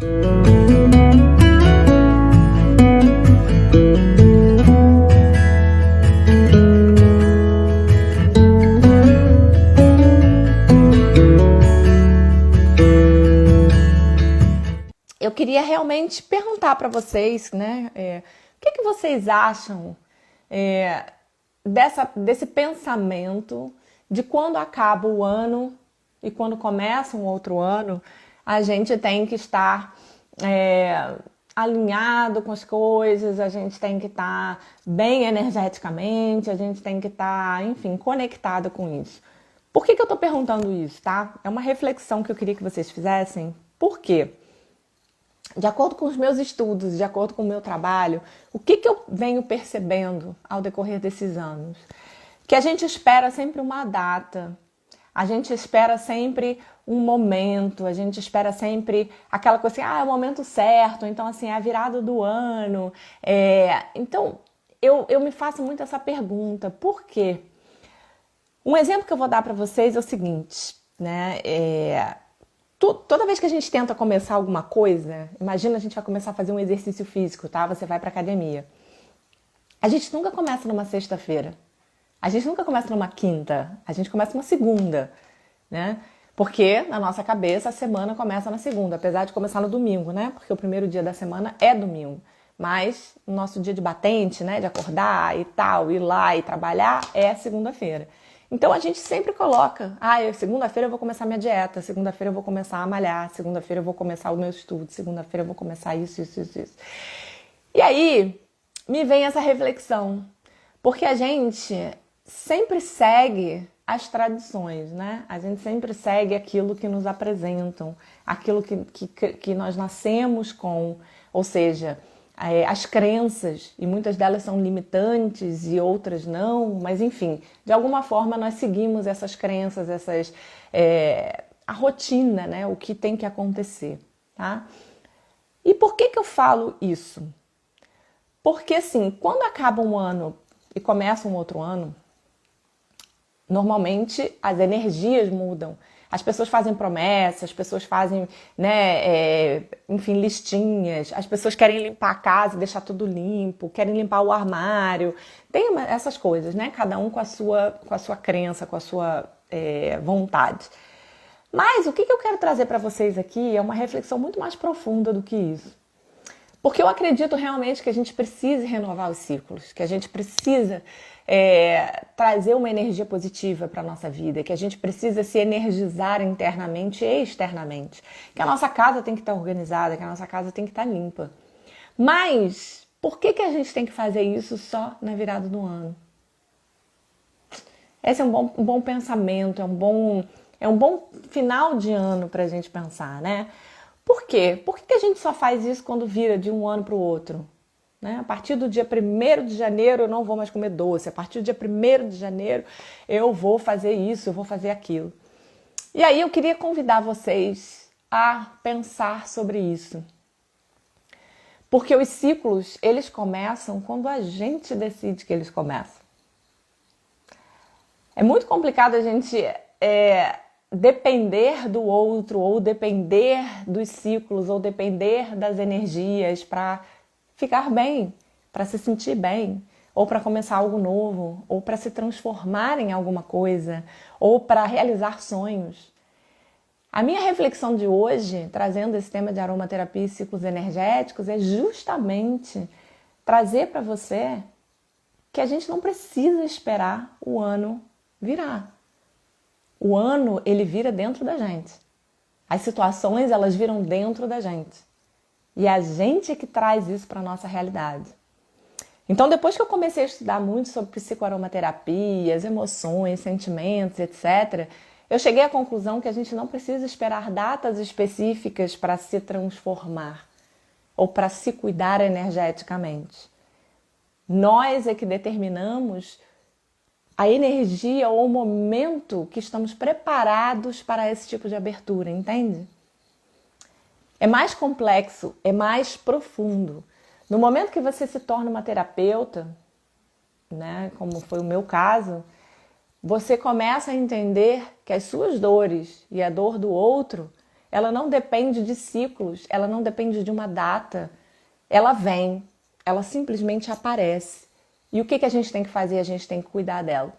Eu queria realmente perguntar para vocês, né, o que vocês acham desse pensamento de quando acaba o ano e quando começa um outro ano, a gente tem que estar alinhado com as coisas, a gente tem que estar bem energeticamente, a gente tem que estar, enfim, conectado com isso. Por que eu estou perguntando isso, tá? É uma reflexão que eu queria que vocês fizessem. Por quê? De acordo com os meus estudos, de acordo com o meu trabalho, o que eu venho percebendo ao decorrer desses anos? Que a gente espera sempre uma data, a gente espera sempre um momento, a gente espera sempre aquela coisa assim, é o momento certo, então assim, é a virada do ano. Então, eu me faço muito essa pergunta, por quê? Um exemplo que eu vou dar para vocês é o seguinte, né? Toda vez que a gente tenta começar alguma coisa, imagina a gente vai começar a fazer um exercício físico, tá? Você vai pra academia. A gente nunca começa numa sexta-feira. A gente nunca começa numa quinta. A gente começa numa segunda, né? Porque na nossa cabeça a semana começa na segunda, apesar de começar no domingo, né? Porque o primeiro dia da semana é domingo. Mas o nosso dia de batente, né? De acordar e tal, ir lá e trabalhar é segunda-feira. Então a gente sempre coloca, segunda-feira eu vou começar minha dieta, segunda-feira eu vou começar a malhar, segunda-feira eu vou começar o meu estudo, segunda-feira eu vou começar isso. E aí me vem essa reflexão, porque a gente sempre segue as tradições, né? A gente sempre segue aquilo que nos apresentam, aquilo que nós nascemos com, ou seja, as crenças, e muitas delas são limitantes e outras não, mas enfim, de alguma forma nós seguimos essas crenças, a rotina, né? O que tem que acontecer, tá? E por que eu falo isso? Porque assim, quando acaba um ano e começa um outro ano, normalmente as energias mudam. As pessoas fazem promessas, as pessoas fazem, né, enfim, listinhas, as pessoas querem limpar a casa e deixar tudo limpo, querem limpar o armário, tem essas coisas, né? Cada um com a sua crença, com a sua vontade. Mas o que eu quero trazer para vocês aqui é uma reflexão muito mais profunda do que isso. Porque eu acredito realmente que a gente precisa renovar os ciclos, que a gente precisa trazer uma energia positiva para a nossa vida, que a gente precisa se energizar internamente e externamente, que a nossa casa tem que estar organizada, que a nossa casa tem que estar limpa. Mas por que a gente tem que fazer isso só na virada do ano? Esse é um bom pensamento, é um bom final de ano para a gente pensar, né? Por quê? Por que a gente só faz isso quando vira de um ano para o outro? Né? A partir do dia 1º de janeiro eu não vou mais comer doce. A partir do dia 1º de janeiro eu vou fazer isso, eu vou fazer aquilo. E aí eu queria convidar vocês a pensar sobre isso. Porque os ciclos, eles começam quando a gente decide que eles começam. É muito complicado a gente depender do outro, ou depender dos ciclos, ou depender das energias para ficar bem, para se sentir bem, ou para começar algo novo, ou para se transformar em alguma coisa, ou para realizar sonhos. A minha reflexão de hoje, trazendo esse tema de aromaterapia e ciclos energéticos, é justamente trazer para você que a gente não precisa esperar o ano virar. O ano, ele vira dentro da gente. As situações, elas viram dentro da gente. E a gente é que traz isso para a nossa realidade. Então, depois que eu comecei a estudar muito sobre psicoaromaterapia, as emoções, sentimentos, etc., eu cheguei à conclusão que a gente não precisa esperar datas específicas para se transformar ou para se cuidar energeticamente. Nós é que determinamos a energia ou o momento que estamos preparados para esse tipo de abertura, entende? É mais complexo, é mais profundo. No momento que você se torna uma terapeuta, né, como foi o meu caso, você começa a entender que as suas dores e a dor do outro, ela não depende de ciclos, ela não depende de uma data. Ela vem, ela simplesmente aparece. E o que a gente tem que fazer? A gente tem que cuidar dela.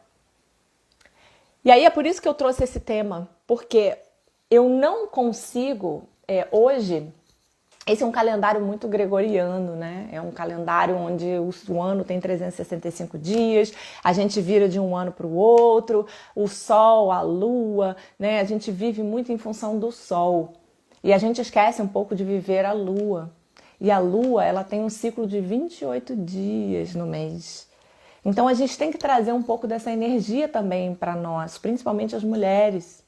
E aí é por isso que eu trouxe esse tema, porque eu não consigo, hoje, esse é um calendário muito gregoriano, né? É um calendário onde o ano tem 365 dias, a gente vira de um ano para o outro, o sol, a lua, né? A gente vive muito em função do sol. E a gente esquece um pouco de viver a lua. E a lua, ela tem um ciclo de 28 dias no mês. Então a gente tem que trazer um pouco dessa energia também para nós, principalmente as mulheres,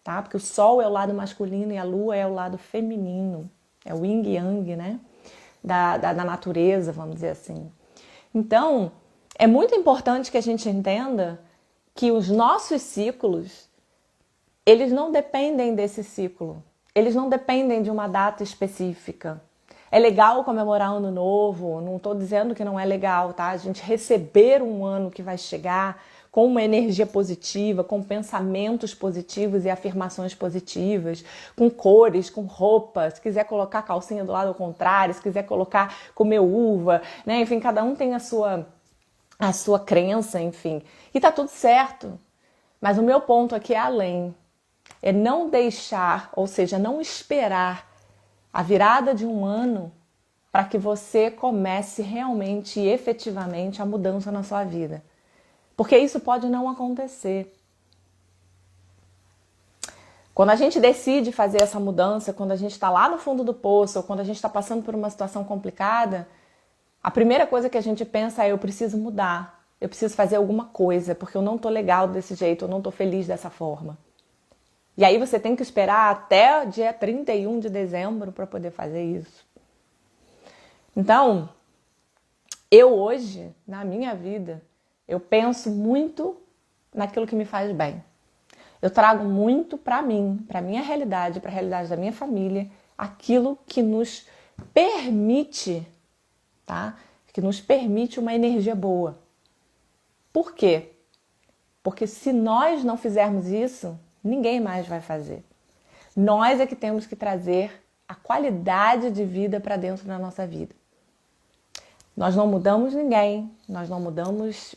tá? Porque o sol é o lado masculino e a lua é o lado feminino. É o yin e yang, né? Da natureza, vamos dizer assim. Então, é muito importante que a gente entenda que os nossos ciclos, eles não dependem desse ciclo. Eles não dependem de uma data específica. É legal comemorar Ano Novo, não estou dizendo que não é legal, tá? A gente receber um ano que vai chegar com uma energia positiva, com pensamentos positivos e afirmações positivas, com cores, com roupas, se quiser colocar calcinha do lado ao contrário, se quiser colocar comer uva, né? Enfim, cada um tem a sua crença, enfim. E tá tudo certo. Mas o meu ponto aqui é além. É não deixar, ou seja, não esperar a virada de um ano para que você comece realmente e efetivamente a mudança na sua vida. Porque isso pode não acontecer. Quando a gente decide fazer essa mudança, quando a gente está lá no fundo do poço, ou quando a gente está passando por uma situação complicada, a primeira coisa que a gente pensa é: eu preciso mudar, eu preciso fazer alguma coisa, porque eu não estou legal desse jeito, eu não estou feliz dessa forma. E aí você tem que esperar até o dia 31 de dezembro para poder fazer isso. Então, eu hoje, na minha vida, eu penso muito naquilo que me faz bem. Eu trago muito para mim, para minha realidade, para a realidade da minha família, aquilo que nos permite, tá? Que nos permite uma energia boa. Por quê? Porque se nós não fizermos isso, ninguém mais vai fazer. Nós é que temos que trazer a qualidade de vida para dentro da nossa vida. Nós não mudamos ninguém, nós não mudamos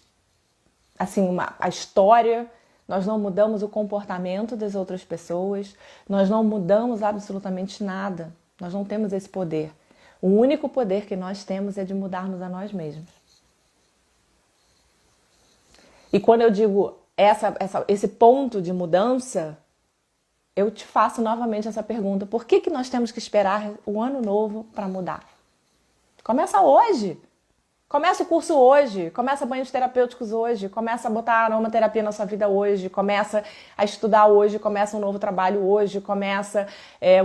assim, a história, nós não mudamos o comportamento das outras pessoas, nós não mudamos absolutamente nada, nós não temos esse poder. O único poder que nós temos é de mudarmos a nós mesmos. E quando eu digo esse ponto de mudança, eu te faço novamente essa pergunta: por que nós temos que esperar o ano novo para mudar? Começa hoje! Começa o curso hoje, começa banhos terapêuticos hoje, começa a botar aromaterapia na sua vida hoje, começa a estudar hoje, começa um novo trabalho hoje, começa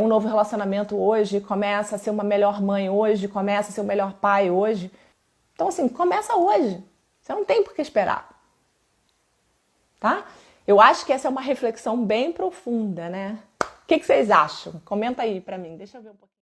um novo relacionamento hoje, começa a ser uma melhor mãe hoje, começa a ser o melhor pai hoje. Então assim, começa hoje, você não tem por que esperar, tá? Eu acho que essa é uma reflexão bem profunda, né? O que vocês acham? Comenta aí pra mim, deixa eu ver um pouquinho.